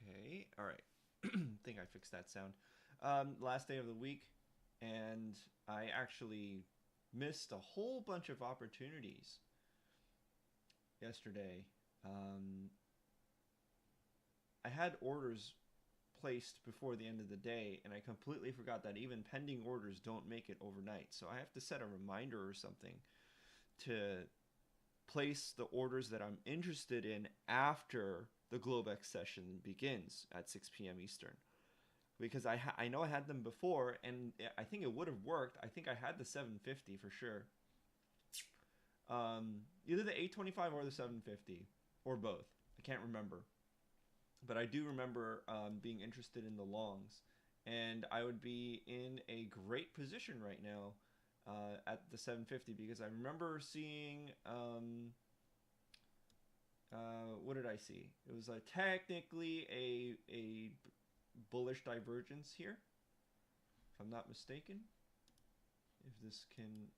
Okay. All right. Think I fixed that sound. Last day of the week, and I actually missed a whole bunch of opportunities yesterday. Um, I had orders placed before the end of the day, and I completely forgot that even pending orders don't make it overnight. So I have to set a reminder or something to place the orders that I'm interested in after the Globex session begins at 6 p.m. Eastern. Because I know I had them before, and I think it would have worked. I think I had the 750 for sure. Either the 825 or the 750, or both. I can't remember, but I do remember being interested in the longs, and I would be in a great position right now at the 750 because I remember seeing what did I see? It was technically a bullish divergence here, if I'm not mistaken. If this can,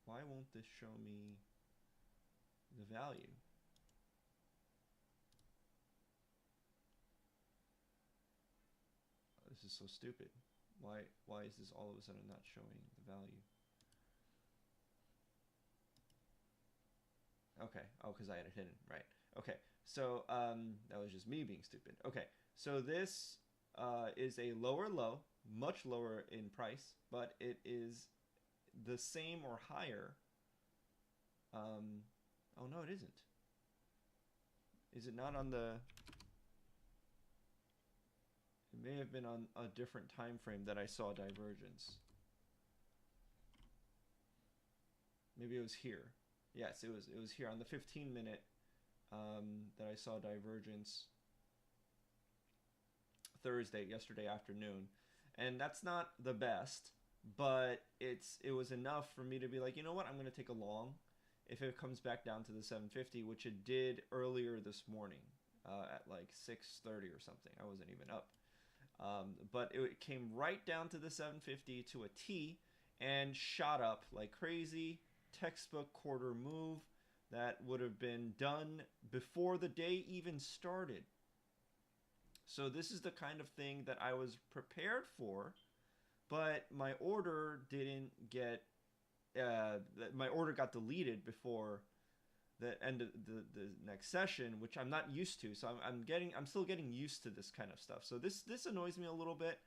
why won't this show me the value? This is so stupid. Why is this all of a sudden not showing the value? Okay. Oh, because I had it hidden. Right. Okay. So that was just me being stupid. Okay. So this is a lower low, much lower in price, but it is the same or higher. Um, oh no, it isn't. Is it not on the? It may have been on a different time frame that I saw divergence. Maybe it was here. Yes, it was here on the 15-minute that I saw divergence Thursday, yesterday afternoon, and that's not the best, but it was enough for me to be like, you know what, I'm going to take a long if it comes back down to the 750, which it did earlier this morning at like 6:30 or something. I wasn't even up, but it came right down to the 750 to a T and shot up like crazy. Textbook quarter move that would have been done before the day even started. So this is the kind of thing that I was prepared for, but my order didn't get. My order got deleted before the end of the next session, which I'm not used to. So I'm still getting used to this kind of stuff. So this annoys me a little bit,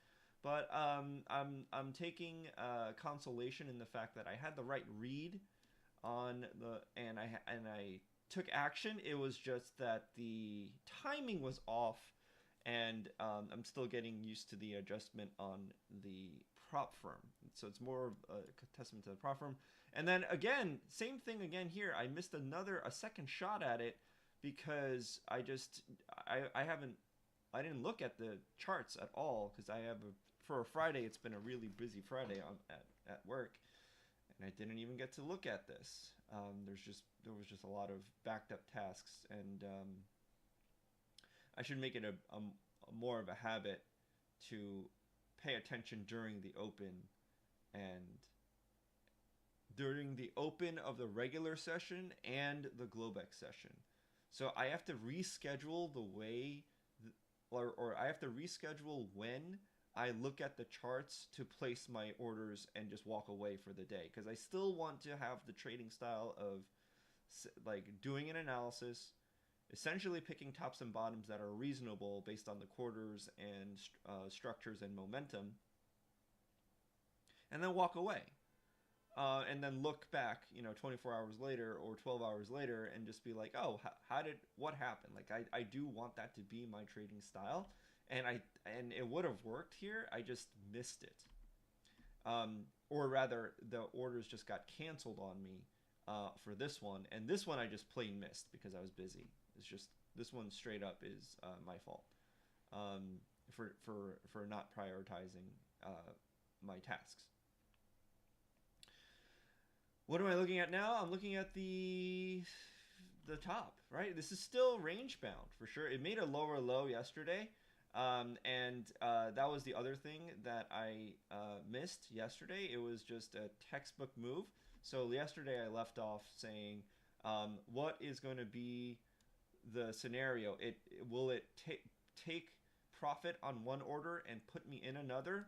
but I'm taking consolation in the fact that I had the right read on the and I took action. It was just that the timing was off, and I'm still getting used to the adjustment on the prop firm. So it's more of a testament to the prop firm. And then again, same thing again here. I missed a second shot at it because I haven't I didn't look at the charts at all because for a Friday it's been a really busy Friday at work, and I didn't even get to look at this. There was just a lot of backed up tasks, and I should make it a more of a habit to pay attention and during the open of the regular session and the Globex session. So I have to reschedule the way, or I have to reschedule when I look at the charts to place my orders and just walk away for the day because I still want to have the trading style of like doing an analysis, essentially picking tops and bottoms that are reasonable based on the quarters and structures and momentum, and then walk away. And then look back, 24 hours later or 12 hours later, and just be like, oh, what happened? Like, I do want that to be my trading style, and it would have worked here. I just missed it, or rather, the orders just got canceled on me for this one, and this one I just plain missed because I was busy. It's just this one straight up is my fault for not prioritizing my tasks. What am I looking at now? I'm looking at the top, right? This is still range bound for sure. It made a lower low yesterday, and that was the other thing that I missed yesterday. It was just a textbook move. So yesterday I left off saying, what is going to be the scenario? Will it take profit on one order and put me in another,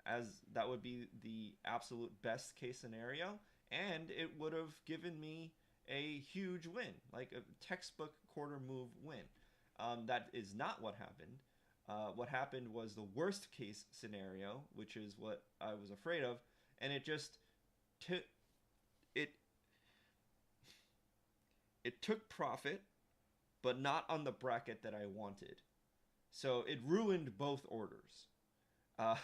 as that would be the absolute best case scenario, and it would have given me a huge win, like a textbook quarter move win. That is not what happened. What happened was the worst case scenario, which is what I was afraid of, and it just took it. It took profit, but not on the bracket that I wanted. So it ruined both orders. Uh,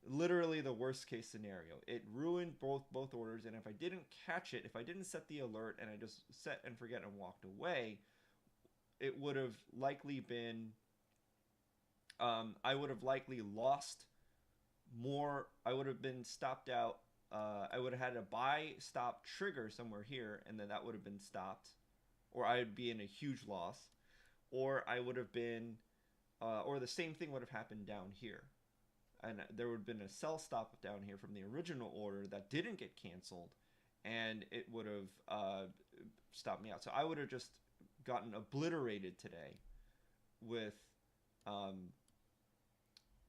Literally the worst case scenario. It ruined both orders, and if I didn't catch it, if I didn't set the alert and I just set and forget and walked away, it would have likely been. I would have likely lost more. I would have been stopped out. I would have had a buy stop trigger somewhere here, and then that would have been stopped, or I'd be in a huge loss, or I would have been, or the same thing would have happened down here, and there would have been a sell stop down here from the original order that didn't get canceled, and it would have stopped me out. So I would have just gotten obliterated today with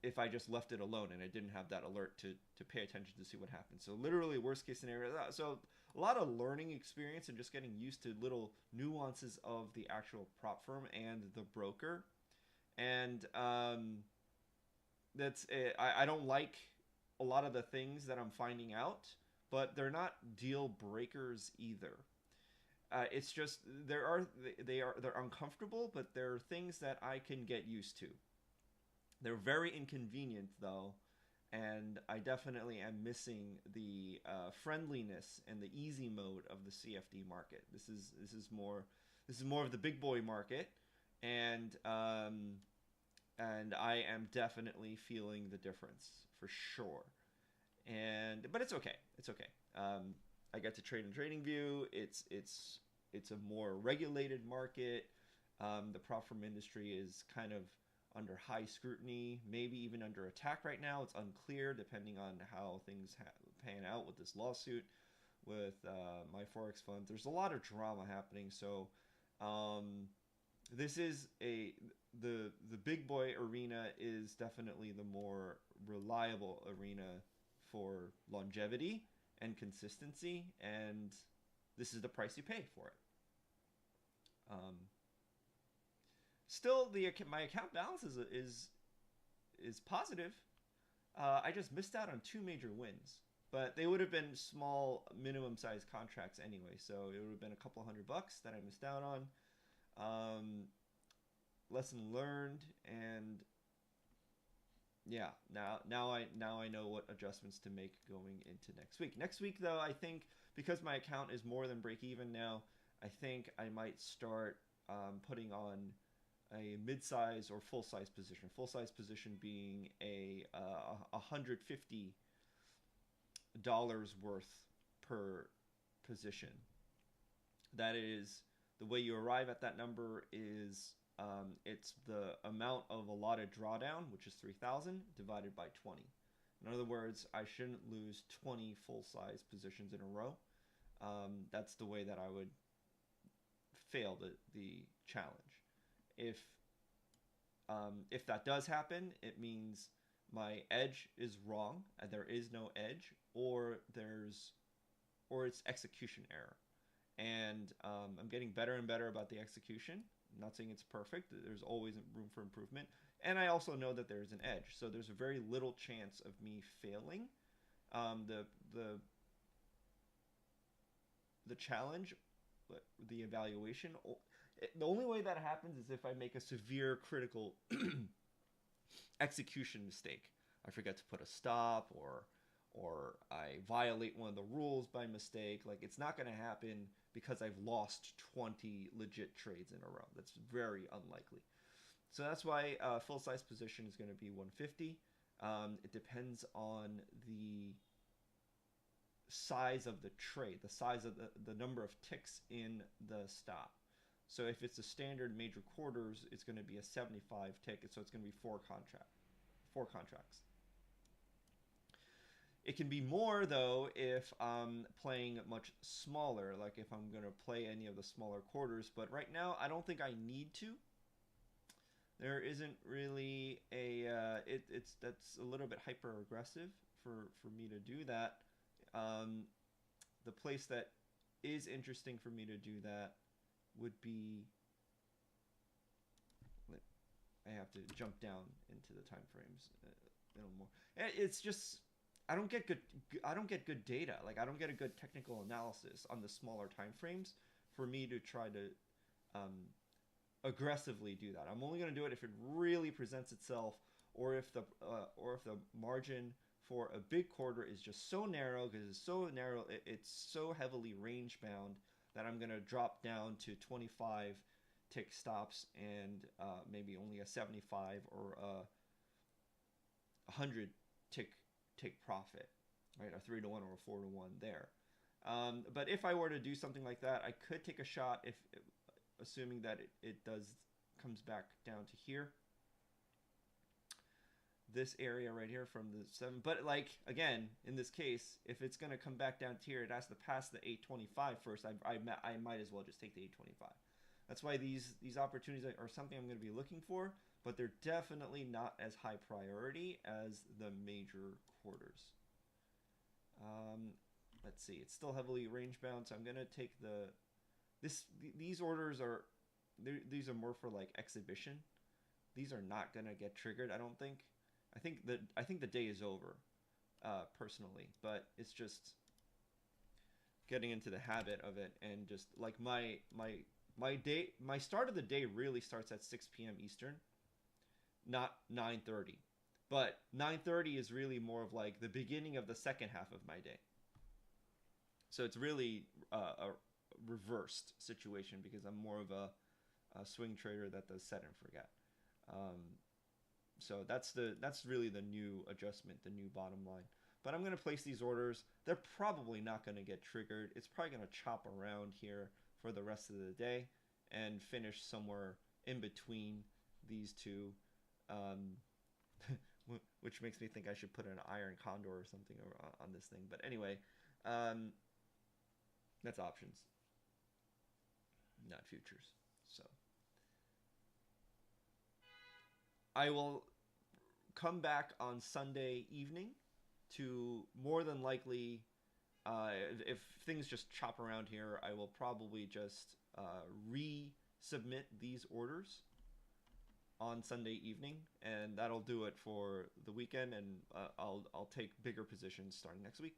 if I just left it alone and I didn't have that alert to pay attention to see what happens. So literally worst case scenario. So a lot of learning experience and just getting used to little nuances of the actual prop firm and the broker. And that's it. I don't like a lot of the things that I'm finding out, but they're not deal breakers either. It's just they're uncomfortable, but they're things that I can get used to. They're very inconvenient though, and I definitely am missing the friendliness and the easy mode of the CFD market. This is more of the big boy market, and I am definitely feeling the difference for sure. But it's okay. It's okay. I get to trade in TradingView. It's a more regulated market. The prop firm industry is kind of under high scrutiny, maybe even under attack right now. It's unclear depending on how things pan out with this lawsuit with my Forex fund. There's a lot of drama happening, so this is the big boy arena is definitely the more reliable arena for longevity and consistency, and this is the price you pay for it. Still, my account balance is positive. I just missed out on two major wins, but they would have been small minimum size contracts anyway, so it would have been a couple $100 that I missed out on. Lesson learned, and yeah, now I know what adjustments to make going into next week. Next week though, I think because my account is more than break even now, I think I might start putting on a mid-size or full-size position. Full-size position being a $150 worth per position. That is, the way you arrive at that number is it's the amount of allotted drawdown, which is 3,000, divided by 20. In other words, I shouldn't lose 20 full-size positions in a row. That's the way that I would fail the challenge. If that does happen, it means my edge is wrong, and there is no edge, or it's execution error. And I'm getting better and better about the execution. I'm not saying it's perfect. There's always room for improvement. And I also know that there's an edge, so there's a very little chance of me failing. The challenge, the evaluation. The only way that happens is if I make a severe critical execution mistake. I forget to put a stop, or I violate one of the rules by mistake. Like, it's not going to happen because I've lost 20 legit trades in a row. That's very unlikely. So that's why full-size position is going to be 150. It depends on the size of the trade, the size of the number of ticks in the stop. So if it's a standard major quarters, it's going to be a 75 tick, so it's going to be four contracts. It can be more, though, if I'm playing much smaller, like if I'm going to play any of the smaller quarters. But right now, I don't think I need to. there isn't really a it's that's a little bit hyper aggressive for me to do that. Um, the place that is interesting for me to do that would be, I have to jump down into the time frames a little more. It's just I don't get good data. Like I don't get a good technical analysis on the smaller time frames for me to try to um, aggressively do that. I'm only going to do it if it really presents itself, or if the margin for a big quarter is just so narrow, because it's so narrow, it's so heavily range bound that I'm going to drop down to 25 tick stops and maybe only a 75 or a 100 tick profit, right? A 3 to 1 or a 4 to 1 there. But if I were to do something like that, I could take a shot if assuming that it does comes back down to here, this area right here from the 7. But like again, in this case, if it's going to come back down to here, it has to pass the 825 first. I might as well just take the 825. That's why these opportunities are something I'm going to be looking for, but they're definitely not as high priority as the major quarters. Let's see, it's still heavily range bound, so I'm going to take these orders are, these are more for like exhibition. These are not going to get triggered, I don't think. I think the day is over, personally, but it's just getting into the habit of it, and just like my start of the day really starts at 6 p.m. Eastern, not 9:30. But 9:30 is really more of like the beginning of the second half of my day. So it's really a reversed situation because I'm more of a swing trader that does set and forget. Um, so that's really the new adjustment, the new bottom line. But I'm going to place these orders. They're probably not going to get triggered. It's probably going to chop around here for the rest of the day and finish somewhere in between these two, um, which makes me think I should put an iron condor or something on this thing. But anyway, um, that's options, not futures. So I will come back on Sunday evening to more than likely, if things just chop around here, I will probably just resubmit these orders on Sunday evening, and that'll do it for the weekend. And I'll take bigger positions starting next week.